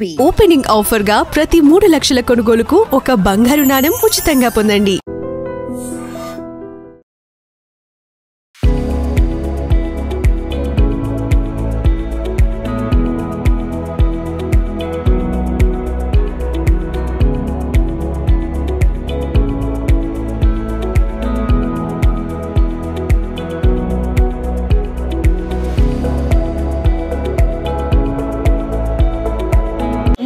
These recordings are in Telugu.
పూర్వీ ఓపెనింగ్ ఆఫర్ గా ప్రతి 3 లక్షల కొనుగోలుకు ఒక బంగారు నాణెం ఉచితంగా పొందండి.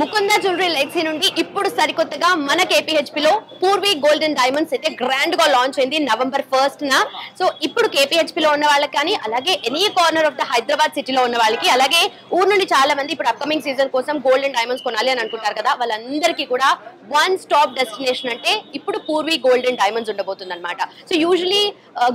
ముకుంద జ్యువెలరీ లెగసీ నుండి ఇప్పుడు సరికొత్తగా మన కేపీహెచ్పి లో పూర్వీ గోల్డెన్ డైమండ్స్ అయితే గ్రాండ్ గా లాంచ్ అయింది November 1st న. సో ఇప్పుడు కేపీహెచ్పి లో ఉన్న వాళ్ళకి కానీ అలాగే any corner of the Hyderabad సిటీలో ఉన్న వాళ్ళకి అలాగే ఊరు నుండి చాలా మంది ఇప్పుడు అప్కమింగ్ సీజన్ కోసం గోల్డెన్ డైమండ్స్ కొనాలి అని అనుకుంటారు కదా, వాళ్ళందరికీ కూడా వన్ స్టాప్ డెస్టినేషన్ అంటే ఇప్పుడు పూర్వీ గోల్డెన్ డైమండ్స్ ఉండబోతుంది అనమాట. సో యూజువలీ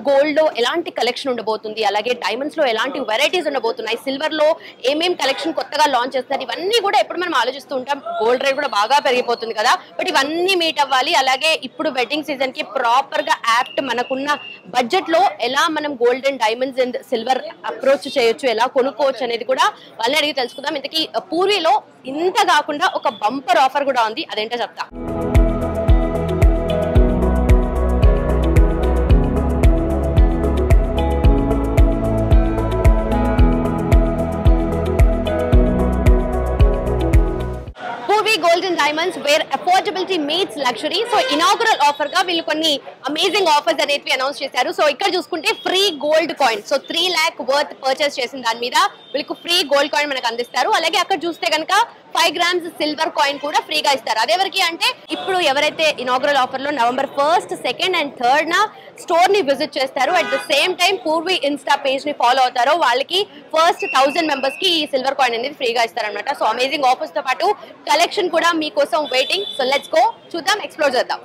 గోల్డ్ లో ఎలాంటి కలెక్షన్ ఉండబోతుంది, అలాగే డైమండ్స్ లో ఎలాంటి వెరైటీస్ ఉండబోతున్నాయి, సిల్వర్ లో ఏమేం కలెక్షన్ కొత్తగా లాంచ్ చేస్తారు, ఇవన్నీ కూడా ఎప్పుడు మనం ఆలోచిస్తూ ఉంటాం. గోల్డ్ రేట్ కూడా బాగా పెరిగిపోతుంది కదా, బట్ ఇవన్నీ మీట్ అవ్వాలి. అలాగే ఇప్పుడు వెడ్డింగ్ సీజన్ కి ప్రాపర్ గా యాప్ట్ మనకున్న బడ్జెట్ లో ఎలా మనం golden diamonds and silver approach చేయొచ్చు, ఎలా కొనుక్కోవచ్చు అనేది కూడా వాళ్ళని అడిగి తెలుసుకుందాం. ఇంతకీ పూర్వీలో ఇంత కాకుండా ఒక బంపర్ ఆఫర్ కూడా ఉంది, అదేంటో చెప్తా. Purvi golden diamonds where affordability meets luxury. So inaugural offer గా వీళ్ళు కొన్ని అమేజింగ్ ఆఫర్స్ అనేవి అనౌన్స్ చేశారు. సో ఇక్కడ చూసుకుంటే free gold coin, so 3 lakh worth purchase చేసిన దాని మీద వీళ్ళకి ఫ్రీ గోల్డ్ కాయిన్ మనకు అందిస్తారు. అలాగే అక్కడ చూస్తే కనుక 5 grams సిల్వర్ కాయిన్ కూడా ఫ్రీగా ఇస్తారు. అదేవరికి అంటే ఇప్పుడు ఎవరైతే ఇనాగరల్ ఆఫర్ లో November 1st, 2nd and 3rd న స్టోర్ ని విజిట్ చేస్తారు, at the same time Purvi Insta page ని ఫాలో అవుతారో వాళ్ళకి ఫస్ట్ 1000 members కి ఈ సిల్వర్ కాయిన్ అనేది ఫ్రీగా ఇస్తారనమాట. సో అమేజింగ్ ఆఫర్స్ తో పాటు కలెక్షన్ కూడా మీకోసం వెయిటింగ్. సో లెట్స్ గో, చూద్దాం, ఎక్స్ప్లోర్ చేద్దాం.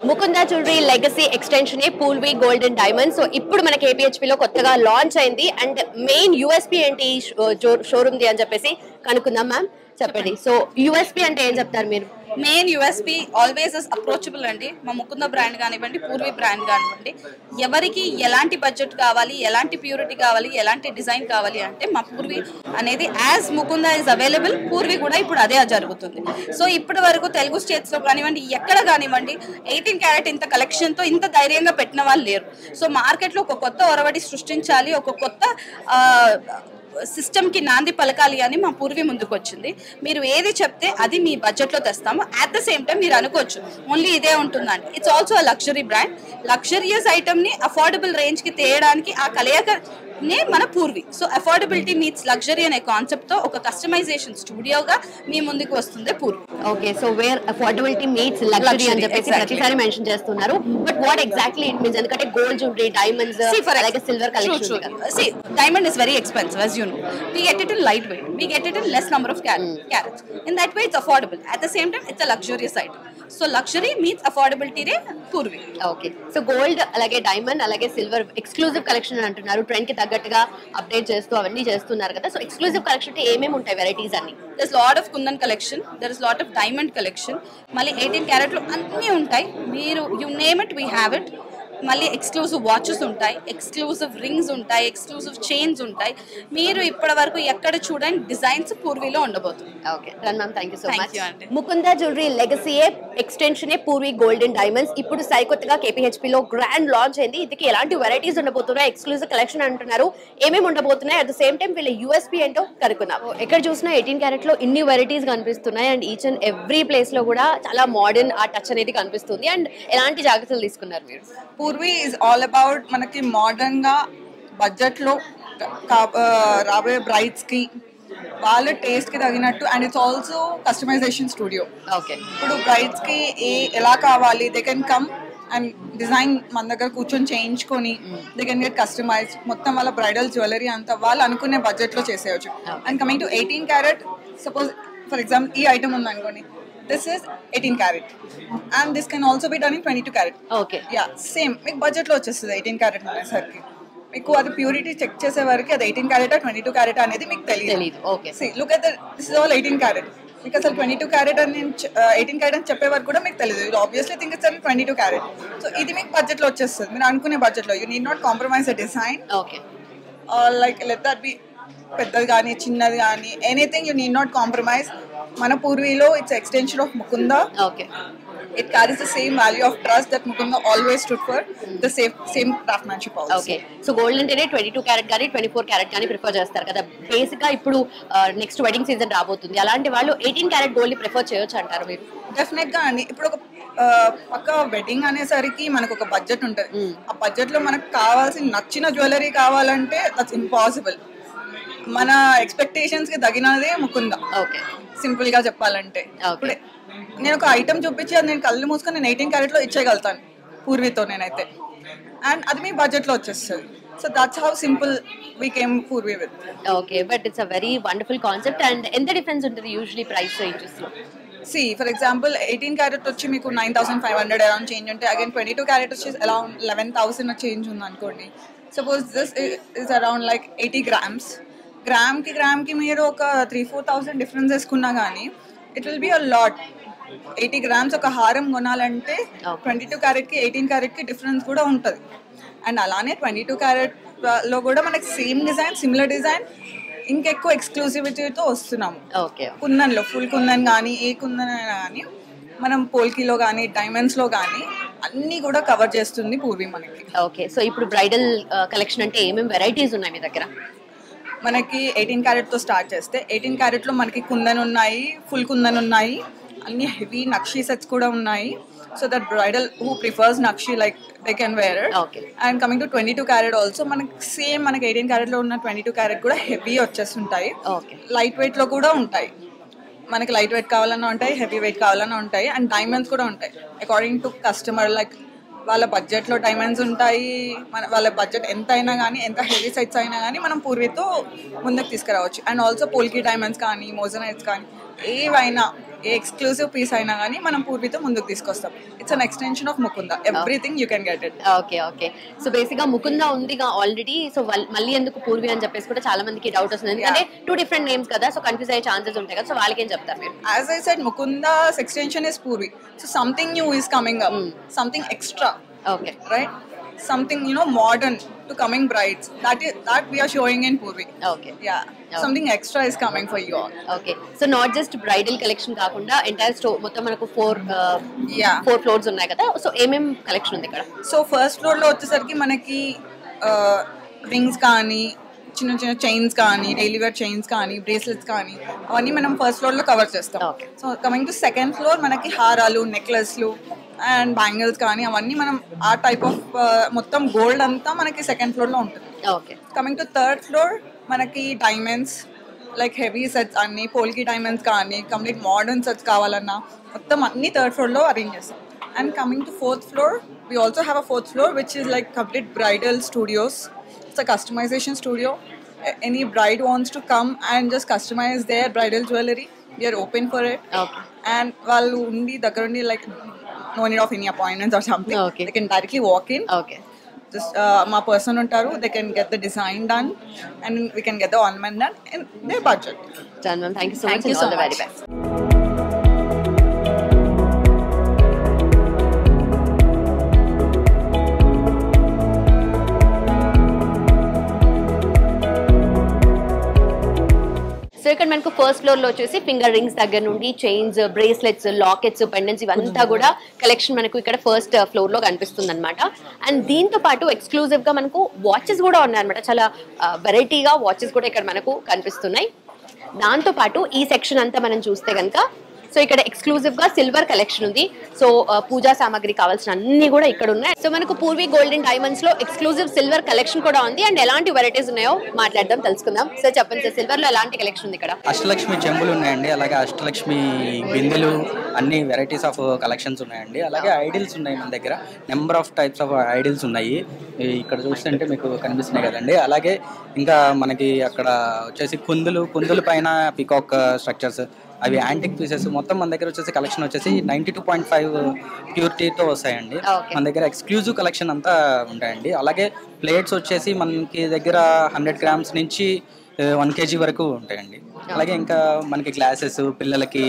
Mukunda jewellery legacy extension Purvi golden diamond. So ఇప్పుడు మన కేపీహెచ్పి లో కొత్తగా లాంచ్ అయింది. అండ్ మెయిన్ యూఎస్పీ ఏంటి షోరూమ్ ది అని చెప్పేసి కనుక్కుందాం. మ్యామ్ చెప్పండి, సో యూఎస్పీ అంటే ఏం చెప్తారు మీరు? మెయిన్ యూఎస్పీ ఆల్వేస్ అప్రోచబుల్ అండి. మా ముకుంద బ్రాండ్ కానివ్వండి, పూర్వీ బ్రాండ్ కానివ్వండి, ఎవరికి ఎలాంటి బడ్జెట్ కావాలి, ఎలాంటి ప్యూరిటీ కావాలి, ఎలాంటి డిజైన్ కావాలి అంటే మా పూర్వీ అనేది as Mukunda is available, Purvi కూడా ఇప్పుడు అదే జరుగుతుంది. సో ఇప్పటి వరకు తెలుగు స్టేట్స్ లో కానివ్వండి, ఎక్కడ కానివ్వండి 18 క్యారెట్ ఇంత కలెక్షన్ తో ఇంత ధైర్యంగా పెట్టిన వాళ్ళు లేరు. సో మార్కెట్ లో ఒక కొత్త ఒరవడి సృష్టించాలి, ఒక కొత్త సిస్టమ్ కి నాంది పలకాలి అని మా పూర్వీ ముందుకు వచ్చింది. మీరు ఏది చెప్తే అది మీ బడ్జెట్ లో తెస్తాము. అట్ ద సేమ్ టైం మీరు అనుకోవచ్చు ఓన్లీ ఇదే ఉంటుందండి. It's also a luxury brand. Luxurious item ని అఫోర్డబుల్ రేంజ్ కి తేయడానికి ఆ కలయిక నే మన Purvi. So affordability meets luxury అనే కాన్సెప్ట్ తో ఒక కస్టమైజేషన్ స్టూడియోగా మీ ముందుకు వస్తుంది Purvi. Okay, so where affordability meets luxury అని చెప్పేసి ప్రతిసారి మెన్షన్ చేస్తున్నారు. But what exactly it means? ఎందుకంటే గోల్డ్ జ్యువెలరీ, డైమండ్స్, అలాగే silver collection. See, diamond is very expensive, as you know. We get it in lightweight. We get it in less number of carats. In that way, it's affordable. At the same time, it's a luxurious item. So luxury meets affordability re Purvi. Okay, so gold అలాగే డైమండ్ అలాగే సిల్వర్ ఎక్స్క్లూజివ్ కలెక్షన్ అని అంటున్నారు. ట్రెండ్ కి తగ్గట్టుగా అప్డేట్ చేస్తూ అవన్నీ చేస్తున్నారు కదా. సో ఎక్స్క్లూజివ్ కలెక్షన్ అంటే ఏమేమి ఉంటాయి వెరైటీస్ అన్ని? There's lot of kundan collection, there is lot of diamond collection. మళ్ళీ 18 క్యారెట్ లో అన్నీ ఉంటాయి. మీరు you name it, we have it. మళ్ళీ ఎక్స్క్లూజివ్ వాచెస్ ఉంటాయి, ఎక్స్క్లూజివ్ రింగ్స్ ఉంటాయి, ఎక్స్క్లూజివ్ చైన్స్ ఉంటాయి. మీరు ఇప్పటి వరకు ఎక్కడ చూడండి డిజైన్స్ పూర్వీలో ఉండబోతుంది. Okay done ma'am, thank you so much. Mukunda jewellery legacy extension Purvi golden diamonds ఇప్పుడు సరికొత్తగా కేపీహెచ్పి లో గ్రాండ్ లాంచ్ అయింది. ఇది ఎలాంటి వెరైటీస్ ఉండబోతున్నాయి, ఎక్స్క్లూజివ్ కలెక్షన్ అంటున్నారు, ఏమేమి ఉండబోతున్నాయి, అట్ ద సేమ్ టైం వీళ్ళ యూఎస్పీ ఏంటో కనుక్కున్నాం. ఎక్కడ చూసినా 18 క్యారెట్ లో ఇన్ని వెరైటీస్ కనిపిస్తున్నాయి. And each and every place లో కూడా చాలా మోడర్న్ ఆ టచ్ అనేది కనిపిస్తుంది. అండ్ ఎలాంటి జాగ్రత్తలు తీసుకున్నారు మీరు? పూర్వీ ఈజ్ ఆల్ అబౌట్ మనకి మోడర్న్ గా బడ్జెట్ లో రాబోయే బ్రైడ్స్ కి వాళ్ళ టేస్ట్ కి తగినట్టు. And it's also customisation studio. Okay, ఇప్పుడు బ్రైడ్స్ కి ఎలా కావాలి they can come and design మన దగ్గర కూర్చొని చేయించుకొని దే కెన్ గెట్ కస్టమైజ్. మొత్తం వాళ్ళ బ్రైడల్ జ్యువెలరీ అంతా వాళ్ళు అనుకునే బడ్జెట్ లో చేసేయచ్చు. And coming to 18 carrot, suppose for example ఈ ఐటమ్ ఉంది అనుకోండి, this is 18 carat and this can also be done in 22 carat. Okay, yeah, same మీకు బడ్జెట్ లో వచ్చేస్తుంది 18 carat అనేసరికి. మీకు అది ప్యూరిటీ చెక్ చేసే వరకు అది 18 క్యారెట్ 22 క్యారెట్ అనేది మీకు తెలియదు. Okay look at this is all 18 carrot. మీకు అసలు 22 క్యారెట్ అని 18 క్యారెట్ అని చెప్పే వరకు కూడా మీకు తెలియదు. You obviously think it's 22 carat. So ఇది మీకు బడ్జెట్ లో వచ్చేస్తుంది, మీరు అనుకునే బడ్జెట్ లో. You need not compromise the design. Okay like let that be పెద్దది కానీ చిన్నది కానీ anything you need not compromise. మన పూర్వీలో it's extension of Mukunda. Okay It carries the same value of trust that Mukunda always stood for, the same craftsmanship also. Okay so gold అంటేనే 22 క్యారెట్ కానీ 24 క్యారెట్ కానీ ప్రిఫర్ చేస్తారు కదా. బేసిక్ గా ఇప్పుడు నెక్స్ట్ వెడ్డింగ్ సీజన్ రాబోతుంది, అలాంటి వాళ్ళు 18 క్యారెట్ గోల్డ్ ని ప్రిఫర్ చేయొచ్చు అంటారు మీరు? డెఫినెట్ గా అండి. ఇప్పుడు ఒక పక్క వెడ్డింగ్ అనేసరికి మనకు ఒక బడ్జెట్ ఉంటుంది. ఆ బడ్జెట్ లో మనకు కావాల్సిన నచ్చిన జ్యువెలరీ కావాలంటే దట్స్ ఇంపాసిబుల్. మన ఎక్స్పెక్టేషన్స్ కి తగినదే ముకుంద. ఓకే సింపుల్ గా చెప్పాలంటే ఇప్పుడే నేను ఒక ఐటమ్ చూపించి అది నేను కళ్ళు మూసుకొని నేను 18 క్యారెట్ లో ఇచ్చేయగలుగుతాను పూర్వీతో నేనైతే, అండ్ అది మీ బడ్జెట్ లో వచ్చేస్తుంది. So that's how simple we came Purvi with. Okay but it's a very wonderful concept. And ఎంత డిఫరెన్స్ ఉంటుంది యూజువల్లీ ప్రైస్ రేంజెస్ లో? ఫర్ ఎగ్జాంపుల్ 18 క్యారెట్ వచ్చి మీకు 9,500 అరౌండ్ చేంజ్ ఉంటే, అగైన్ 22 క్యారెట్ వచ్చి అరౌండ్ 11,000 చేంజ్ ఉంది అనుకోండి. Suppose this is around like 80 grams. గ్రామ్కి మీరు ఒక 3-4,000 డిఫరెన్స్ వేసుకున్నా కానీ it will be a lot. 80 grams ఒక హారం కొనాలంటే 22 క్యారెట్కి 18 క్యారెట్కి డిఫరెన్స్ కూడా ఉంటుంది. అండ్ అలానే 22 క్యారెట్ లో కూడా మనకి సేమ్ డిజైన్, సిమిలర్ డిజైన్, ఇంకెక్కువ ఎక్స్క్లూసివిటీతో వస్తున్నాము. కుందన్లో ఫుల్ కుందన్ కానీ ఏ కుందన్ అయినా కానీ మనం పోల్కీలో కానీ డైమండ్స్లో కానీ అన్నీ కూడా కవర్ చేస్తుంది పూర్వీ మనకి. ఓకే సో ఇప్పుడు బ్రైడల్ కలెక్షన్ అంటే ఏమేమి వెరైటీస్ ఉన్నాయి మీ దగ్గర? మనకి 18 క్యారెట్తో స్టార్ట్ చేస్తే 18 క్యారెట్లో మనకి కుందన్ ఉన్నాయి, ఫుల్ కుందన్ ఉన్నాయి, అన్ని హెవీ నక్షీ సెట్స్ కూడా ఉన్నాయి. So that bridal who prefers nakshi like they can wear it. And coming to 22 carat also మనకి సేమ్ మనకి 18 క్యారెట్లో ఉన్న 22 క్యారెట్ కూడా హెవీ వచ్చేస్తుంటాయి. లైట్ వెయిట్లో కూడా ఉంటాయి. మనకి లైట్ వెయిట్ కావాలన్నా ఉంటాయి, హెవీ వెయిట్ కావాలన్నా ఉంటాయి. అండ్ డైమండ్స్ కూడా ఉంటాయి అకార్డింగ్ టు కస్టమర్. లైక్ వాళ్ళ బడ్జెట్లో డైమండ్స్ ఉంటాయి, వాళ్ళ బడ్జెట్ ఎంత అయినా కానీ, ఎంత హెవీ సైట్స్ అయినా కానీ మనం పూర్వీతో ముందుకు తీసుకురావచ్చు. అండ్ ఆల్సో పోల్కీ డైమండ్స్ కానీ, మోజనైట్స్ కానీ, ఏవైనా ఏ ఎక్స్క్లూసివ్ పీస్ అయినా కానీ మనం పూర్వీతో ముందుకు తీసుకొస్తాం. It's an extension of Mukunda. Everything you can get it. Okay so basic గా ముకుంద ఉంది ఆల్రెడీ, సో మళ్ళీ ఎందుకు పూర్వీ అని చెప్పేసి కూడా చాలా మందికి డౌట్ వస్తుంది, ఎందుకంటే 2 different names కదా, సో కన్ఫ్యూజ్ అయ్యే ఛాన్సెస్ ఉంటాయి కదా. సో వాళ్ళకి ఏం చెప్తారు మీరు? As I said Mukunda's extension is Purvi. So something new is coming up, something extra. Okay. Right? Something modern to coming brides. That we are showing in Purvi. Okay. Yeah. Okay. Something extra is coming for you all. Okay. So not just bridal collection కాకుండా entire store మొత్తం మనకు 4 floors ఉన్నాయి కదా. సో ఏమేం కలెక్షన్ ఉంది ఇక్కడ? సో ఫస్ట్ ఫ్లోర్ లో వచ్చేసరికి మనకి రింగ్స్ కానీ, చిన్న చిన్న చైన్స్ కానీ, డైలీ వేర్ చైన్స్ కానీ, బ్రేస్లెట్స్ కానీ, అవన్నీ మనం ఫస్ట్ ఫ్లోర్ లో కవర్ చేస్తాం. So coming to second floor మనకి హారాలు, నెక్లెస్లు అండ్ బ్యాంగిల్స్ కానీ అవన్నీ మనం ఆ టైప్ ఆఫ్ మొత్తం గోల్డ్ అంతా మనకి సెకండ్ ఫ్లోర్ లో ఉంటుంది. కమింగ్ టు థర్డ్ ఫ్లోర్ మనకి డైమండ్స్ లైక్ హెవీ సెట్స్ అన్ని, పోల్కీ డైమండ్స్ కానీ, కంప్లీట్ మోడర్న్ సెట్స్ కావాలన్నా మొత్తం అన్ని థర్డ్ ఫ్లోర్ లో అరేంజ్ చేస్తాం. And coming to fourth floor we also have a fourth floor which is like complete bridal studios. It's a customization studio. Any bride wants to come and just customize their bridal jewelry, we are open for it. And vallu undi dagarundi like no need of any appointments or something. They can directly walk in. Just my person untaru, they can get the design done and we can get the ornament done in their budget. Done, ma'am. Thank you so much. Thank you so all the much. very best. So ఇక్కడ మనకు ఫస్ట్ ఫ్లోర్ లో వచ్చేసి ఫింగర్ రింగ్స్ దగ్గర నుండి చైన్స్, బ్రేస్లెట్స్, లాకెట్స్, పెండెంట్స్ ఇవంతా కూడా కలెక్షన్ మనకు ఇక్కడ ఫస్ట్ ఫ్లోర్ లో కనిపిస్తుంది అనమాట. అండ్ దీంతో పాటు ఎక్స్క్లూజివ్ గా మనకు వాచెస్ కూడా ఉన్నాయి అనమాట. చాలా వెరైటీగా వాచెస్ కూడా ఇక్కడ మనకు కనిపిస్తున్నాయి. దాంతో పాటు ఈ సెక్షన్ అంతా మనం చూస్తే కనుక సో ఇక్కడ ఎక్స్క్లూజివ్ గా సిల్వర్ కలెక్షన్ ఉంది. సో పూజా సామాగ్రి కావాల్సిన అన్ని కూడా ఇక్కడ ఉన్నాయి. సో మనకు పూర్వీ గోల్డెన్ డైమండ్స్ లో ఎక్స్క్లూజివ్ సిల్వర్ కలెక్షన్ కూడా ఉంది. అండ్ ఎలాంటి వెరైటీస్ ఉన్నాయో మాట్లాడదాం, తెలుసుకుందాం. సో చెప్పండి సార్, సిల్వర్ లో ఎలాంటి కలెక్షన్ ఉంది ఇక్కడ? అష్టలక్ష్మి చెంబులు ఉన్నాయండి, అలాగే అష్టలక్ష్మి బిందెలు, అన్ని వెరైటీస్ ఆఫ్ కలెక్షన్స్ ఉన్నాయండి. అలాగే ఐడిల్స్ ఉన్నాయి మన దగ్గర, number of types of idols ఉన్నాయి. ఇక్కడ చూస్తుంటే మీకు కనిపిస్తున్నాయి కదండి. అలాగే ఇంకా మనకి అక్కడ వచ్చేసి కుందులు పైన పీకాక్ స్ట్రక్చర్స్, అవి యాంటిక్ పీసెస్ మొత్తం మన దగ్గర వచ్చేసి కలెక్షన్ వచ్చేసి 92.5 ప్యూరిటీతో వస్తాయండి. మన దగ్గర ఎక్స్క్లూజివ్ కలెక్షన్ అంతా ఉంటాయండి. అలాగే ప్లేట్స్ వచ్చేసి మనకి దగ్గర 100 grams నుంచి 1 kg వరకు ఉంటాయండి. అలాగే ఇంకా మనకి గ్లాసెస్, పిల్లలకి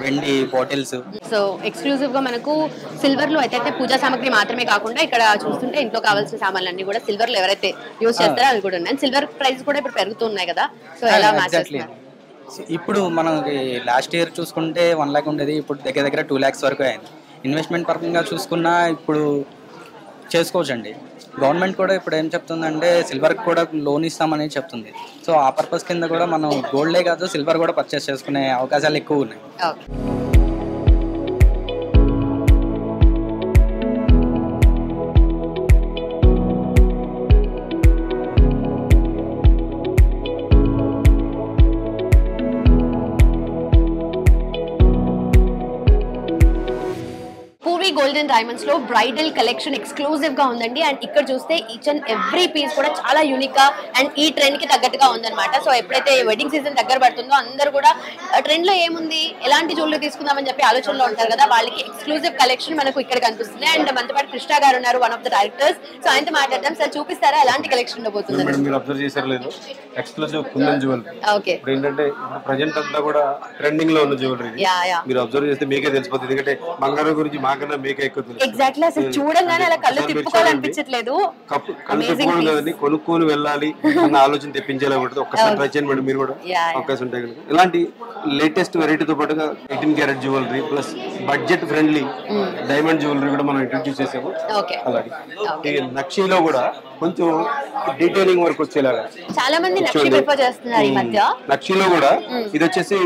వెండి బాటిల్స్. సో ఎక్స్క్లూజివ్ గా మనకు సిల్వర్ లో అయితే పూజా సామాగ్రి మాత్రమే కాకుండా ఇక్కడ చూస్తుంటే ఇంట్లో కావాల్సిన సామాన్లు అన్ని కూడా సిల్వర్ లో ఎవరైతే యూజ్ చేస్తారో అవి కూడా ఉన్నాయి. సిల్వర్ ప్రైస్ కూడా ఇప్పుడు పెరుగుతున్నాయి కదా, సో ఎలా మ్యాచ్ చేస్తారు? ఇప్పుడు మనకి లాస్ట్ ఇయర్ చూసుకుంటే 1 lakh ఉండేది, ఇప్పుడు దగ్గర 2 lakhs వరకు అయింది. ఇన్వెస్ట్మెంట్ పరంగా చూసుకున్నా ఇప్పుడు చేసుకోవచ్చండి. గవర్నమెంట్ కూడా ఇప్పుడు ఏం చెప్తుందంటే సిల్వర్కి కూడా లోన్ ఇస్తామని చెప్తుంది. సో ఆ పర్పస్ కింద కూడా మనం గోల్డే కాదు సిల్వర్ కూడా పర్చేస్ చేసుకునే అవకాశాలు ఎక్కువ ఉన్నాయి. పూర్వీ గోల్డెన్ డైమండ్స్ లో బ్రైడల్ కలెక్షన్ ఎక్స్క్లూజివ్ గా ఉందండి. అండ్ ఇక్కడ చూస్తే ఈచ్ అండ్ ఎవ్రీ పీస్ కూడా చాలా యూనిక్ గా అండ్ ఈ ట్రెండ్ కి తగ్గట్టుగా ఉందన్నమాట. సో ఎప్పుడైతే వెడ్డింగ్ సీజన్ దగ్గర పడుతుందో అందరూ కూడా ట్రెండ్ లో ఏముంది, ఎలాంటి జ్యువెలరీ తీసుకుందామని చెప్పి ఆలోచనలో ఉంటారు కదా, వాళ్ళకి ఎక్స్క్లూజివ్ కలెక్షన్ మనకు ఇక్కడ కనిపిస్తుంది. అండ్ మనతో పాటు కృష్ణ గారు ఉన్నారు, one of the directors. So ఆయనతో మాట్లాడదాం. సార్ చూపిస్తారా ఎలాంటి కలెక్షన్ ఉండబోతుంది? మీరు అబ్జర్వ్ చేశారు లేదు, ఎక్స్క్లూజివ్ కుందన్ జ్యువెలరీ. ఓకే, ఇప్పుడు ఏంటంటే ప్రజెంట్ అంతా కూడా ట్రెండింగ్ లో ఉన్న జ్యువెలరీ. మీరు అబ్జర్వ్ చేస్తే మీకే తెలిసిపోతుంది, ఎందుకంటే బంగారం గురించి మాకన్నా మీకే ఎక్కువ తెలుసు. ఎగ్జాక్ట్లీ, అసలు చూడంగానే అలా కళ్ళు తిప్పుకోవాలనిపించట్లేదు. కళ్ళు తిప్పుకోవడం కదండి, కొనుక్కొని వెళ్ళాలి అన్న ఆలోచన తెప్పించేలా ఉంటుంది. ఒక్కసారి ట్రై చేయండి మీరు కూడా అవకాశం ఉంటాయి కనుక. ఇలాంటి లేటెస్ట్ వెరైటీతో పాటుగా 18 karat jewellery plus budget friendly diamond jewellery కూడా మనం ఇంట్రడ్యూస్ చేసాము. అలాగే నక్షీలో కూడా కొంచెం డీటెయిలింగ్ వర్క్ వచ్చేలాగా చాలా మంది నక్షి ప్రిఫర్ చేస్తున్నారు ఈ మధ్య. నక్షీలో కూడా ఇది వచ్చేసి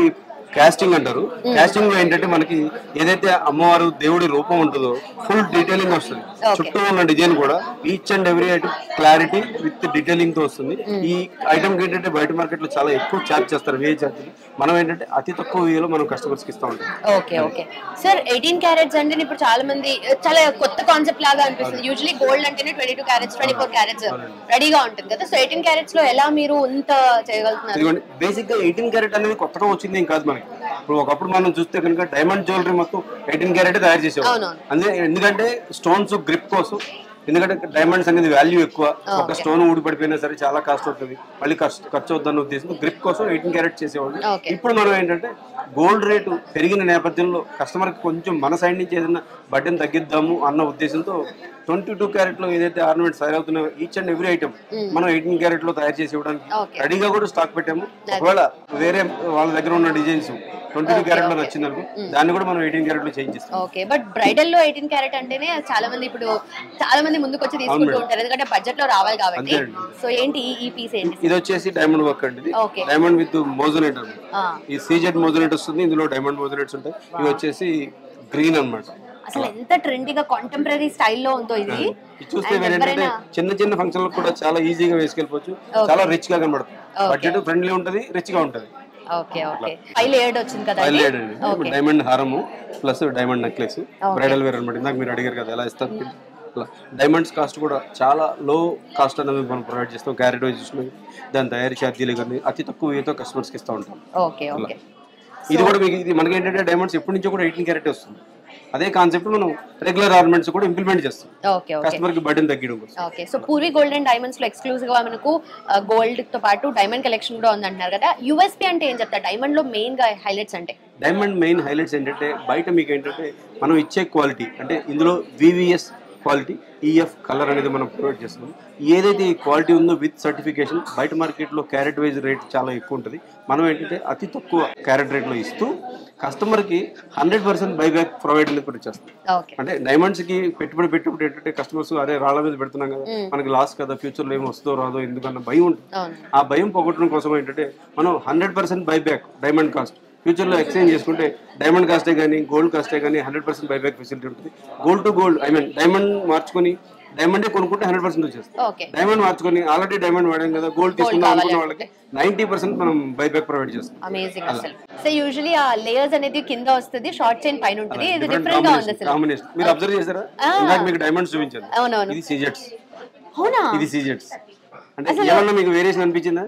కాస్టింగ్ అంటారు. కాస్టింగ్ లో ఏంటంటే మనకి ఏదైతే అమ్మవారు దేవుడి రూపం ఉంటుందో ఫుల్ డీటెయిలింగ్ వస్తుంది. చుట్టూ ఉన్న డిజైన్ కూడా each and every item clarity with detailing తో వస్తుంది. ఈ ఐటమ్ కి ఏంటంటే బయట మార్కెట్ లో చాలా ఎక్కువ చార్జ్ చేస్తారు, వే చార్జ్. మనం ఏంటంటే అతి తక్కువ వేలో మనం కస్టమర్స్ కి ఇస్తా ఉంటాం. ఓకే ఓకే సార్, 18 carats అంటే ఇప్పుడు చాలా మంది చాలా కొత్త కాన్సెప్ట్ లాగా అనిపిస్తుంది. యూజువల్లీ గోల్డ్ అంటేనే 22 carats 24 carats రెడీగా ఉంటుంది కదా. సో 18 carats లో ఎలా మీరు ఇంత చేయగలుగుతున్నారు? బేసిక్ గా 18 karat అనేది కొత్తగా వచ్చింది ఏం కాదు మనకి. ఇప్పుడు ఒకప్పుడు మనం చూస్తే కనుక డైమండ్ జ్యువెలరీ మొత్తం 18 karat తయారు చేసేవాళ్ళు. ఎందుకంటే స్టోన్స్ గ్రిప్ కోసం, ఎందుకంటే డైమండ్స్ అనేది వాల్యూ ఎక్కువ. ఒక స్టోన్ ఊడిపడిపోయినా సరే చాలా కాస్ట్ అవుతుంది, మళ్ళీ ఖర్చు అవుతుందన్న ఉద్దేశం గ్రిప్ కోసం 18 karat చేసేవాళ్ళు. ఇప్పుడు మనం ఏంటంటే గోల్డ్ రేటు పెరిగిన నేపథ్యంలో కస్టమర్ కి కొంచెం మన సైడ్ నుంచి ఏదైనా బడ్డెన్ తగ్గిద్దాము అన్న ఉద్దేశంతో 22 karat లో ఏదైతే ఆర్నమెంట్స్ తయారవుతున్నాయో ఈచ్ అండ్ ఎవ్రీ ఐటమ్ మనం 18 karat లో తయారు చేసి ఇవ్వడానికి రెడీగా కూడా స్టాక్ పెట్టాము. ఒకవేళ వేరే వాళ్ళ దగ్గర ఉన్న డిజైన్స్ 22 karat లో నచ్చిందనుకో దాన్ని కూడా మనం 18 karat లో చేంజ్ చేస్తాం. ఓకే, బట్ బ్రైడల్ లో 18 karat అంటేనే చాలా మంది ఇప్పుడు చాలా మంది ముందుకు వచ్చి తీసుకుంటూ ఉంటారు, ఎందుకంటే బడ్జెట్ లో రావాలి కాబట్టి. సో ఏంటి ఈ పీస్ ఏంటి? ఇది వచ్చేసి డైమండ్ వర్క్ అండి. డైమండ్ విత్ మోజోనేట్ అండి. ఈ సీజెడ్ మోజోనేట్ వస్తుంది, ఇందులో డైమండ్ మోజోనేట్స్ ఉంటాయి. ఇవి వచ్చేసి గ్రీన్ అన్నమాట. అసలు ఎంత ట్రెండీగా కాంటెంపరరీ స్టైల్లో ఉందో ఇది. చూస్తే ఏంటంటే చిన్న చిన్న ఫంక్షన్లకు కూడా చాలా ఈజీగా వేసుకెళ్ళిపోవచ్చు, చాలా రిచ్ గా కనబడుతుంది. బడ్జెట్ ఫ్రెండ్లీ ఉంటది, రిచ్ గా ఉంటది. ఓకే ఓకే, 5 లేయర్డ్ వచ్చింది కదా. 5 లేయర్డ్ అండి. డైమండ్ హారము plus diamond necklace, bridal wear అన్నమాట. ఇందాక మీరు అడిగారు కదా ఎలా ఇస్తారు. డైమండ్స్ కాస్ట్ కూడా చాలా లో కాస్ట్ అనేది మనం ప్రొవైడ్ చేస్తాం. క్యారెట్ వైజ్ చూసుకుని దాని తయారీ ఛార్జీలు కానీ అతి తక్కువ వేతో కస్టమర్స్ కి ఇస్తూ ఉంటాం. ఓకే ఓకే, ఇది కూడా మీకు ఇది మనకి ఏంటంటే డైమండ్స్ ఎప్పటి నుంచో కూడా 18 karat వస్తుంది. అదే కాన్సెప్ట్ మనం రెగ్యులర్ ఆర్నమెంట్స్ కూడా ఇంప్లిమెంట్ చేస్తాం కస్టమర్ కి బర్డెన్ తగ్గడం కోసం. Okay, so Purvi golden diamonds లో ఎక్స్క్లూజివ్ గా మనకు గోల్డ్ తో పాటు డైమండ్ కలెక్షన్ కూడా ఉంది అంటున్నారు కదా. యూఎస్పీ అంటే ఏం చెప్తారు? డైమండ్ లో మెయిన్ గా హైలైట్స్ అంటే? డైమండ్ మెయిన్ హైలైట్స్ ఏంటంటే బయట మీకు ఏంటంటే మనం ఇచ్చే క్వాలిటీ, అంటే ఇందులో VVS క్వాలిటీ, EF కలర్ అనేది మనం ప్రొవైడ్ చేస్తున్నాం. ఏదైతే ఈ క్వాలిటీ ఉందో విత్ సర్టిఫికేషన్, బయట మార్కెట్లో క్యారెట్ వైజ్ రేట్ చాలా ఎక్కువ ఉంటుంది. మనం ఏంటంటే అతి తక్కువ క్యారెట్ రేట్లో ఇస్తూ కస్టమర్కి 100% బైబ్యాక్ ప్రొవైడ్ అనేది కూడా చేస్తాం. అంటే డైమండ్స్కి పెట్టుబడి ఏంటంటే కస్టమర్స్ అరే రాళ్ళ మీద పెడుతున్నాం కదా, మనకి లాస్ కదా, ఫ్యూచర్లో ఏమి వస్తుందో రాదో ఎందుకన్నా భయం ఉంటుంది. ఆ భయం పోగొట్టడం కోసం ఏంటంటే మనం 100% బైబ్యాక్ డైమండ్ కాస్ట్, ఫ్యూచర్లో ఎక్స్చేంజ్ చేసుకుంటే డైమండ్ కాస్టే కానీ గోల్డ్ కాస్టే కానీ 100% బైబ్యాక్ ఫెసిలిటీ ఉంటుంది. Gold to gold, I mean diamond మార్చుకొని డైమండ్ కొనుక్కుంటే 100% వచ్చేస్తుంది. ఓకే డైమండ్ మార్చుకొని ఆల్రెడీ డైమండ్ వాడాం కదా గోల్డ్ తీసుకుందాం అనుకున్న వాళ్ళకి 90% మనం బైబ్యాక్ ప్రొవైడ్ చేస్తాం. అమేజింగ్ అసలు. సో యూజువల్లీ ఆ లేయర్స్ అనేది కింద వస్తుంది, షార్ట్ చైన్ పైన ఉంటుంది. ఇది డిఫరెంట్ గా ఉంది అసలు. కాంబినేషన్ మీరు అబ్జర్వ్ చేశారా? ఇందాక మీకు డైమండ్స్ చూపించాను. అవునవును. ఇది సీజెట్స్. అవునా? ఇది సీజెట్స్. అంటే ఏమన్నా మీకు వేరియేషన్ అనిపించిందా?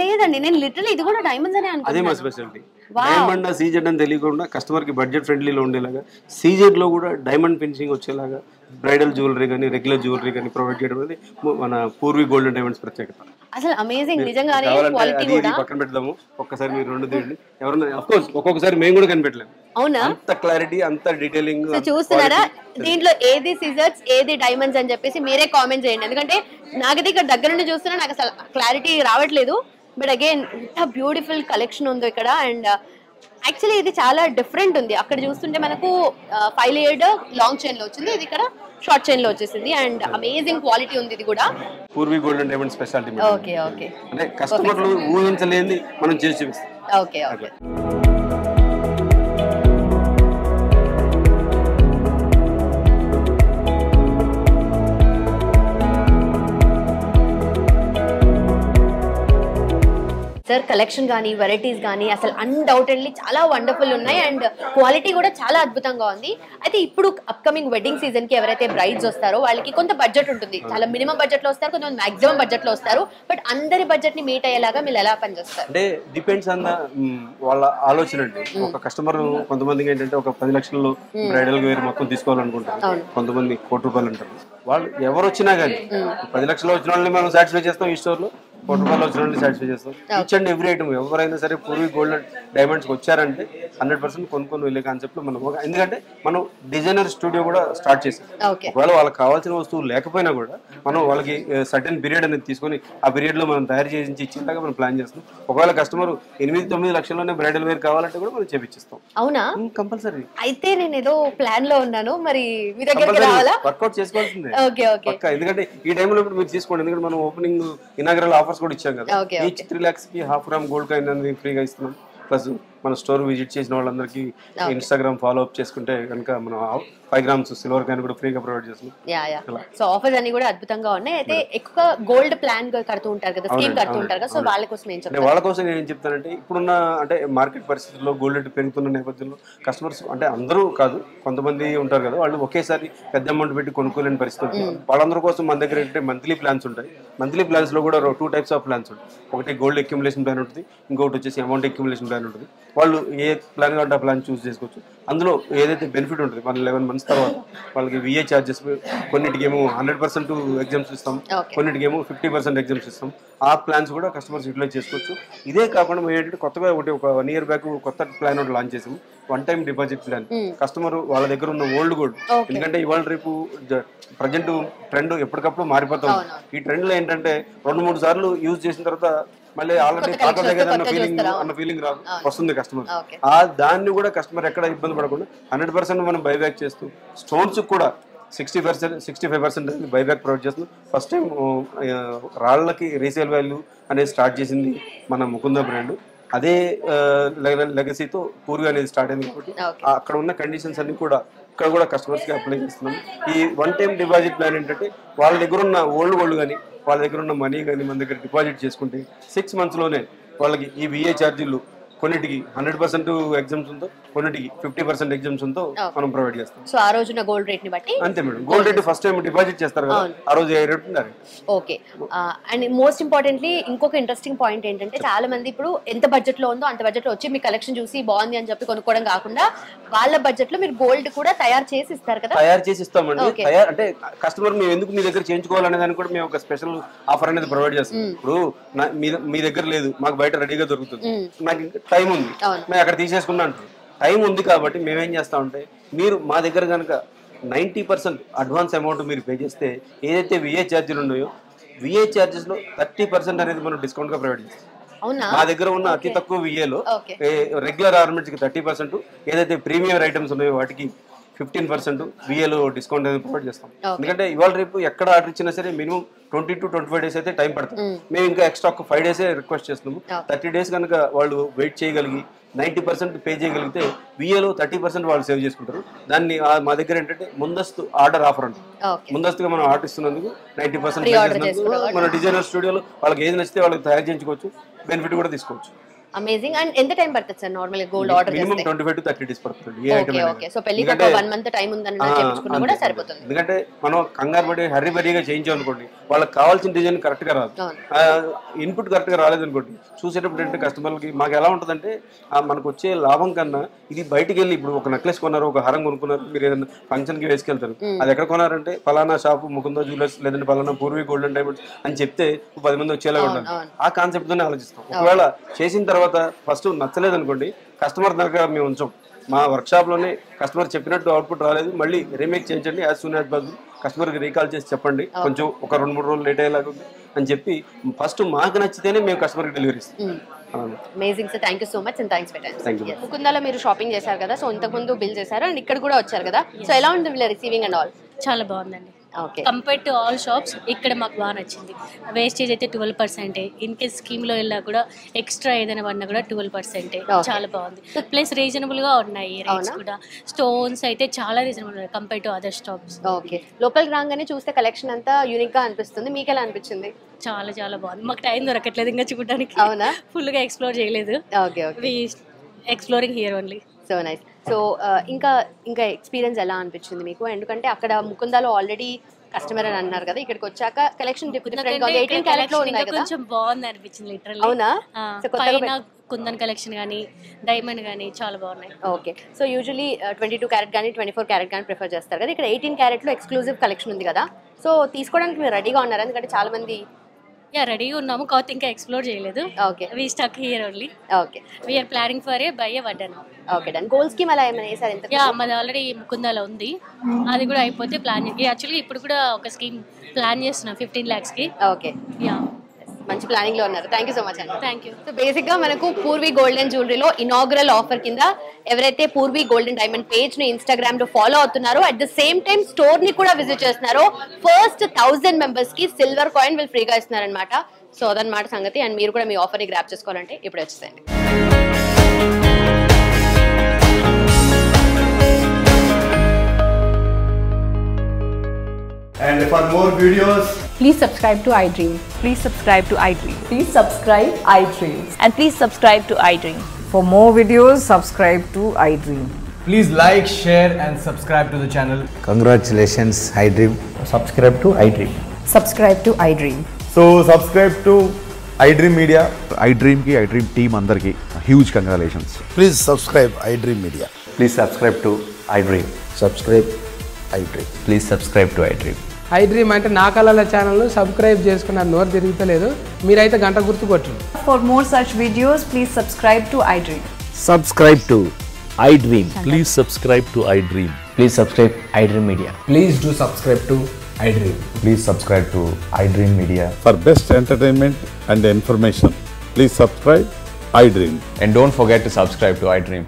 లేదండి, నేను లిటరల్లీ ఇది కూడా డైమండ్స్ అనే అనుకున్నాను. అదే మా స్పెషాలిటీ. డైమండ్ సీజెడ్ అని తెలియకుండా కస్టమర్ కి బడ్జెట్ ఫ్రెండ్లీలో ఉండేలాగా సీజెడ్ లో కూడా డైమండ్ ఫినిషింగ్ వచ్చేలాగా బ్రైడల్ జ్యువెలరీ కానీ రెగ్యులర్ జ్యువెలరీ కానీ ప్రొవైడ్ చేయడం అనేది మన పూర్వీ గోల్డెన్ డైమండ్స్ ప్రత్యేకత. అసలు అమేజింగ్ నిజంగానే. క్వాలిటీ కూడా పక్కన పెడదాము ఒక్కసారి మీరు రెండు తీయండి. ఎవరన్నా ఆఫ్ కోర్స్ ఒక్కొక్కసారి మేము కూడా కనిపెట్టలేము. అవునా? అంత క్లారిటీ అంత డీటెయిలింగ్. చూస్తున్నారా దీంట్లో ఏది సిజర్స్ ఏది డైమండ్స్ అని చెప్పేసి మీరే కామెంట్ చేయండి. ఎందుకంటే నాకైతే ఇక్కడ దగ్గర నుండి చూస్తున్నా నాకు అసలు క్లారిటీ రావట్లేదు. బట్ అగైన్ ఎంత బ్యూటిఫుల్ కలెక్షన్ ఉందో ఇక్కడ. అండ్ యాక్చువల్లీ ఇది చాలా డిఫరెంట్ ఉంది. అక్కడ చూస్తుంటే మనకు 5 లేయర్డ్ లాంగ్ చైన్ లో వచ్చింది, ఇది ఇక్కడ షార్ట్ చైన్ లో వచ్చేసింది. అండ్ అమేజింగ్ క్వాలిటీ ఉంది ఇది కూడా. Purvi golden diamond speciality. Okay okay. అంటే కస్టమర్లు ఊహించలేనిది మనం చేసి చూపిస్తాం. Okay okay. సార్ కలెక్షన్ కానీ వెరైటీస్ కానీ అసలు అన్డౌటెడ్లీ చాలా వండర్ఫుల్ ఉన్నాయి. అండ్ క్వాలిటీ కూడా చాలా అద్భుతంగా ఉంది. అయితే ఇప్పుడు అప్కమింగ్ వెడ్డింగ్ సీజన్ కి ఎవరైతే బ్రైడ్స్ వస్తారో వాళ్ళకి కొంత బడ్జెట్ ఉంటుంది. చాలా మినిమం బడ్జెట్ లో వస్తారు, కొంతమంది మాక్సిమం బడ్జెట్ లో వస్తారు. బట్ అందరి బడ్జెట్ ని మీట్ అయ్యేలాగా మీరు ఎలా పనిచేస్తారు? అంటే డిపెండ్స్ ఆన్ వాళ్ళ ఆలోచన అండి. ఒక కస్టమర్ కొంతమందికి ఏంటంటే ఒక 10 లక్షల్లో బ్రైడల్ వేర్ మొత్తం తీసుకోవాలనుకుంటారు, కొంతమంది ₹1,00,00,000 అంటారు. వాళ్ళు ఎవరు వచ్చినా కానీ 10 లక్షలు వచ్చిన వాళ్ళని మనం సాటిస్ఫై చేస్తాం, ఈ స్టోర్ లో ₹1,00,00,000 వచ్చిన వాళ్ళని సాటిస్ఫై చేస్తాం. ఈచ్ అండ్ ఎవ్రీ ఐటమ్ ఎవరైనా సరే పూర్వీ గోల్డ్ డైమండ్స్ వచ్చారంటే 100% కొనుక్కొని వెళ్ళే కాన్సెప్ట్ లో మనం. ఎందుకంటే మనం డిజైనర్ స్టూడియో కూడా స్టార్ట్ చేసాం. ఒకవేళ వాళ్ళకి కావాల్సిన వస్తువు లేకపోయినా కూడా మనం వాళ్ళకి సర్టెన్ పీరియడ్ అనేది తీసుకొని ఆ పీరియడ్ లో మనం తయారు చేసి ఇచ్చేలాగా మనం ప్లాన్ చేస్తాం. ఒకవేళ కస్టమర్ 8-9 లక్షల్లోనే బ్రైడల్ వేర్ కావాలంటే కూడా మనం చేపిస్తాం. అవునా? కంపల్సరీ. అయితే నేను ఏదో ప్లాన్ లో ఉన్నాను, మరి మీ దగ్గరికి రావాలా? వర్కౌట్ చేసుకోవాల్సిందే. Okay okay. ఎందుకంటే ఈ టైంలో మీరు తీసుకోండి. ఎందుకంటే మనం ఓపెనింగ్ ఇనాగరల్ ఆఫర్స్ కూడా ఇచ్చాం కదా. ఈచ్ 3 lakhs కి ½ గ్రామ్ గోల్డ్ కాయిన్ అనేది ఫ్రీగా ఇస్తున్నాం. ప్లస్ మన స్టోర్ విజిట్ చేసిన వాళ్ళందరికీ ఇన్స్టాగ్రామ్ ఫాలో అప్ చేసుకుంటే కనుక మనం 5 grams సిల్వర్ కాయిన్ కూడా ఫ్రీగా ప్రొవైడ్ చేస్తున్నాం. సో ఆఫర్స్ అన్ని కూడా అద్భుతంగా ఉన్నాయి. అయితే ఎక్కువ గోల్డ్ ప్లాన్ కడుతూ ఉంటారు కదా, స్కీమ్ కడుతూ ఉంటారు కదా, సో వాళ్ళ కోసం ఏం చెప్తారు? వాళ్ళ కోసం నేను ఏం చెప్తానంటే ఇప్పుడున్న అంటే మార్కెట్ పరిస్థితుల్లో గోల్డ్ రేట్ పెరుగుతున్న నేపథ్యంలో కస్టమర్స్ అంటే అందరూ కాదు, కొంతమంది ఉంటారు కదా, వాళ్ళు ఒకేసారి పెద్ద అమౌంట్ పెట్టి కొనుక్కోలేని పరిస్థితి. వాళ్ళందరి కోసం మన దగ్గర ఏంటంటే మంత్లీ ప్లాన్స్ ఉంటాయి. మంత్లీ ప్లాన్స్ లో కూడా 2 types ఆఫ్ ప్లాన్స్ ఉంటాయి. ఒకటి గోల్డ్ అక్యుములేషన్ ప్లాన్ ఉంటుంది, ఇంకొకటి వచ్చేసి అమౌంట్ అక్యుములేషన్ ప్లాన్ ఉంటుంది. వాళ్ళు ఏ ప్లాన్ కావాలంటే ఆ ప్లాన్ చూస్ చేసుకోవచ్చు. అందులో ఏదైతే బెనిఫిట్ ఉంటుంది మన 11 months తర్వాత వాళ్ళకి VA చార్జెస్ కొన్నిటికేమో 100% ఎగ్జామ్స్ ఇస్తాం, కొన్నిటికేమో 50% ఎగ్జామ్స్ ఇస్తాం. ఆ ప్లాన్స్ కూడా కస్టమర్స్ యూటిలైజ్ చేసుకోవచ్చు. ఇదే కాకుండా మేము ఏంటంటే కొత్తగా ఒక 1 year బ్యాక్ కొత్త ప్లాన్ ఒకటి లాంచ్ చేసాము, 1 time డిపాజిట్ ప్లాన్. కస్టమర్ వాళ్ళ దగ్గర ఉన్న ఓల్డ్ గోల్డ్, ఎందుకంటే ఇవాళ రేపు ప్రజెంట్ ట్రెండ్ ఎప్పటికప్పుడు మారిపోతాం. ఈ ట్రెండ్ లో ఏంటంటే 2-3 సార్లు యూజ్ చేసిన తర్వాత మళ్ళీ ఆల్రెడీ పాత దగ్గర అన్న ఫీలింగ్ రాదు, వస్తుంది కస్టమర్. ఆ దాన్ని కూడా కస్టమర్ ఎక్కడ ఇబ్బంది పడకుండా 100% మనం బైబ్యాక్ చేస్తూ స్టోన్స్ కూడా 65% బైబ్యాక్ ప్రొవైడ్ చేస్తున్నాం. ఫస్ట్ టైం రాళ్ళకి రీసేల్ వాల్యూ అనేది స్టార్ట్ చేసింది మన ముకుంద బ్రాండ్. అదే లెగసీతో పూర్వీ అనేది స్టార్ట్ అయింది కాబట్టి అక్కడ ఉన్న కండిషన్స్ అన్ని కూడా ఇక్కడ కూడా కస్టమర్స్ కి అప్లై చేస్తున్నాం. ఈ 1 time డిపాజిట్ ప్లాన్ ఏంటంటే వాళ్ళ దగ్గర ఉన్న ఓల్డ్ గోల్డ్ కానీ వాళ్ళ దగ్గర ఉన్న మనీ కానీ మన దగ్గర డిపాజిట్ చేసుకుంటే 6 months లోనే వాళ్ళకి ఈ VA ఛార్జీలు కొన్నిటికి 100% ఎగ్జామ్స్ ఉందో, కొన్నిటికి 50% ఎగ్జామ్స్ ఉందో మనం ప్రొవైడ్ చేస్తాం. సో ఆ రోజున గోల్డ్ రేట్ ని బట్టి అంతే madam. Gold rate first time deposit చేస్తారు కదా, ఆ రోజు ఏ రేట్ ఉండాలి. ఓకే. అండ్ మోస్ట్ ఇంపార్టెంట్లీ ఇంకొక ఇంట్రెస్టింగ్ పాయింట్ ఏంటంటే చాలా మంది ఇప్పుడు ఎంత బడ్జెట్ లో ఉందో అంత బడ్జెట్ లో వచ్చి మీ కలెక్షన్ చూసి బాగుంది అని చెప్పి కొనుక్కోవడం కాకుండా వాళ్ళ బడ్జెట్ లో మీరు గోల్డ్ కూడా తయారు చేసి ఇస్తారు కదా? తయారు చేసి ఇస్తామండి. అంటే కస్టమర్ మేము ఎందుకు మీ దగ్గర చేయించుకోవాలనే దానికి కూడా మేము ఒక స్పెషల్ ఆఫర్ అనేది ప్రొవైడ్ చేస్తాం. ఇప్పుడు మీ దగ్గర లేదు, మాకు బయట రెడీగా దొరుకుతుంది, నాకు ఇంకా టైం ఉంది, మేము అక్కడ తీసేసుకున్నా అంటారు. టైం ఉంది కాబట్టి మేమేం చేస్తామంటే మీరు మా దగ్గర కనుక 90% అడ్వాన్స్ అమౌంట్ మీరు పే చేస్తే ఏదైతే VA ఛార్జీలు ఉన్నాయో VA ఛార్జెస్ లో 30% అనేది మనం డిస్కౌంట్ గా ప్రొవైడ్ చేస్తాం. మా దగ్గర ఉన్న అతి తక్కువ VAలో రెగ్యులర్ ఆర్నమెంట్స్ కి 30%, ఏదైతే ప్రీమియం ఐటమ్స్ ఉన్నాయో వాటికి 15% VAలో డిస్కౌంట్ అనేది ప్రొవైడ్ చేస్తాం. ఎందుకంటే ఇవాళ రేపు ఎక్కడ ఆర్డర్ ఇచ్చినా సరే మినిమం 20 to 25 days అయితే టైం పడుతుంది. మేము ఇంకా ఎక్స్ట్రా ఒక 5 days రిక్వెస్ట్ చేస్తున్నాము. 30 days కనుక వాళ్ళు వెయిట్ చేయగలిగి 90% పే చేయగలిగితే విఏలో 30% వాళ్ళు సేవ్ చేసుకుంటారు. దాన్ని మా దగ్గర ఏంటంటే ముందస్తు ఆర్డర్ ఆఫర్ అంటారు. ముందస్తుగా మనం ఆర్డర్ ఇస్తున్నందుకు 90% మన డిజైనర్ స్టూడియోలో వాళ్ళకి ఏది నచ్చితే వాళ్ళకి తయారు చేయించుకోవచ్చు, బెనిఫిట్ కూడా తీసుకోవచ్చు. అమేజింగ్. అండ్ ఎంత టైం పడుతుంది సార్ నార్మల్ గోల్డ్ ఆర్డర్ చేస్తే? మినిమం 25 to 30 days పడుతుంది. ఓకే. సో పెళ్ళికి ఒక 1 month టైం ఉందన్న చెప్పుకున్నా కూడా సరిపోతుంది. ఎందుకంటే మనం కంగారు పడి హర్రీ బరీగా చేయించాం అనుకోండి, వాళ్ళకి కావాల్సిన డిజైన్ కరెక్ట్ గా రాదు, ఇన్పుట్ కరెక్ట్ గా రాలేదు అనుకోండి, చూసేటప్పుడు ఏంటంటే కస్టమర్లకి మాకు ఎలా ఉంటుందంటే మనకు వచ్చే లాభం కన్నా ఇది బయటికి వెళ్ళి ఇప్పుడు ఒక నెక్లెస్ కొన్నారు, ఒక హారం కొనుక్కున్నారు, మీరు ఏదైనా ఫంక్షన్ కి వేసుకెళ్తారు, అది ఎక్కడ కొన్నారంటే ఫలానా షాప్ ముకుందా జ్యువెలర్స్ లేదంటే ఫలానా పూర్వీ గోల్డెన్ డైమండ్స్ అని చెప్తే 10 మంది వచ్చేలా ఉండాలి. ఆ కాన్సెప్ట్ తోనే ఆలోచిస్తాం. ఒకవేళ చేసిన తర్వాత ఫస్ట్ నచ్చలేదు అనుకోండి, కస్టమర్ దగ్గర మేము ఉంచాం. మా వర్క్షాప్ లోనే కస్టమర్ చెప్పినట్టు అవుట్పుట్ రాలేదు, మళ్ళీ రీమేక్ చేయించండి, యాజ్ సూన్ యాజ్ పాసిబుల్ కస్టమర్కి రీకాల్ చేసి చెప్పండి, కొంచెం ఒక 2-3 రోజులు లేట్ అయ్యేలాగా అని చెప్పి ఫస్ట్ మాకు నచ్చితేనే మేము కస్టమర్కి డెలివరీ ఇస్తాం. Amazing sir, thank you so much and thanks for time. ముకుందాలో మీరు షాపింగ్ చేశారు కదా, సో ఇంతకు ముందు బిల్ చేశారు అండ్ ఇక్కడ కూడా వచ్చారు కదా, సో ఎలా ఉంటుంది రిసీవింగ్ అండ్ ఆల్? చాలా బాగుందండి. కంపేర్ టు ఆల్ షాప్స్ ఇక్కడ మాకు బాగా నచ్చింది. వేస్టేజ్ అయితే 12%, ఇన్ కేస్ స్కీమ్లో వెళ్ళా కూడా ఎక్స్ట్రా ఏదైనా పడినా కూడా 12%. చాలా బాగుంది. ప్లస్ రీజనబుల్గా ఉన్నాయి రేట్స్ కూడా. స్టోన్స్ అయితే చాలా రీజనబుల్ ఉన్నాయి compare to other shops. Okay. లోపలికి రాగానే చూస్తే కలెక్షన్ అంతా యూనిక్ గా అనిపిస్తుంది. మీకు ఎలా అనిపించింది? చాలా చాలా బాగుంది. మాకు టైం దొరకట్లేదు ఇంకా చూడడానికి. అవునా? ఫుల్గా ఎక్స్ప్లోర్ చేయలేదు. Exploring here only. So nice. So ఇంకా ఎక్స్పీరియన్స్ ఎలా అనిపించింది మీకు? ఎందుకంటే అక్కడ ముకుందాలో ఆల్రెడీ కస్టమర్ అని అన్నారు కదా, ఇక్కడికి వచ్చాక కలెక్షన్ కొంచెం బాగుంది అనిపించింది లిటరల్లీ. అవునా? కుందన్ కలెక్షన్ కానీ డైమండ్ కానీ చాలా బాగున్నాయి. ఓకే. సో యూజువల్లీ 22 క్యారెట్ కానీ 24 క్యారెట్ కానీ ప్రిఫర్ చేస్తారు కదా, ఇక్కడ 18 క్యారెట్లో ఎక్స్క్లూజివ్ కలెక్షన్ ఉంది కదా, సో తీసుకోవడానికి మీరు రెడీగా ఉన్నారు? ఎందుకంటే చాలా మంది రెడీగా ఉన్నాము, కాకపోతే ఇంకా ఎక్స్ప్లోర్ చేయలేదు. Okay. We stuck here only. Okay. We are planning for a buy a వడ్డన్. Okay done. గోల్డ్ స్కీమ్ అలా ఏమైనా చేశారు? ఎంత? మాది ఆల్రెడీ ముకుందాలో ఉంది, అది కూడా అయిపోతే ప్లాన్. యాక్చువల్లీ ఇప్పుడు కూడా ఒక స్కీమ్ ప్లాన్ చేస్తున్నాం 15 lakhs కి. ఓకే. మంచి ప్లానింగ్ లో ఉన్నారు. థ్యాంక్ యూ సో మచ్ అండి. Thank you. సో బేసిక్ గా మనకు పూర్వీ గోల్డెన్ జ్యువెలరీలో ఇనాగ్రల్ ఆఫర్ కింద ఎవరైతే పూర్వీ గోల్డెన్ డైమండ్ పేజ్ ని ఇన్స్టాగ్రామ్ లో ఫాలో అవుతున్నారో, at the same time store ని కూడా విజిట్ చేస్తున్నారో, ఫస్ట్ 1000 మెంబర్స్ కి సిల్వర్ కాయిన్ వీళ్ళు ఫ్రీగా ఇస్తున్నారనమాట. సో అదనమాట సంగతి. అండ్ మీరు కూడా మీ ఆఫర్ ని గ్రాప్ చేసుకోవాలంటే ఇప్పుడు వచ్చేసేయండి. And for more videos, please subscribe to iDream. Please subscribe to iDream. Please subscribe iDream. And please subscribe to iDream. For more videos, subscribe to iDream. please like, share and subscribe to the channel. Congratulations, iDream. Subscribe to iDream. Subscribe to iDream. So subscribe to iDream Media. iDream ki iDream team andarki huge congratulations. Please subscribe iDream Media. Please subscribe to iDream. Subscribe iDream. Please subscribe to iDream. iDream అంటే నా కళల ఛానల్ సబ్స్క్రైబ్ చేసుకున్న నోరు తిరుగుతలేదు, మీరైతే గంట గుర్తు కొట్టండి. For more such videos, please subscribe to iDream. Subscribe to iDream. Please subscribe to iDream. Please subscribe iDream Media. Please do subscribe to iDream. Please subscribe to iDream Media. For best entertainment and information, please subscribe iDream. And don't forget to subscribe to iDream.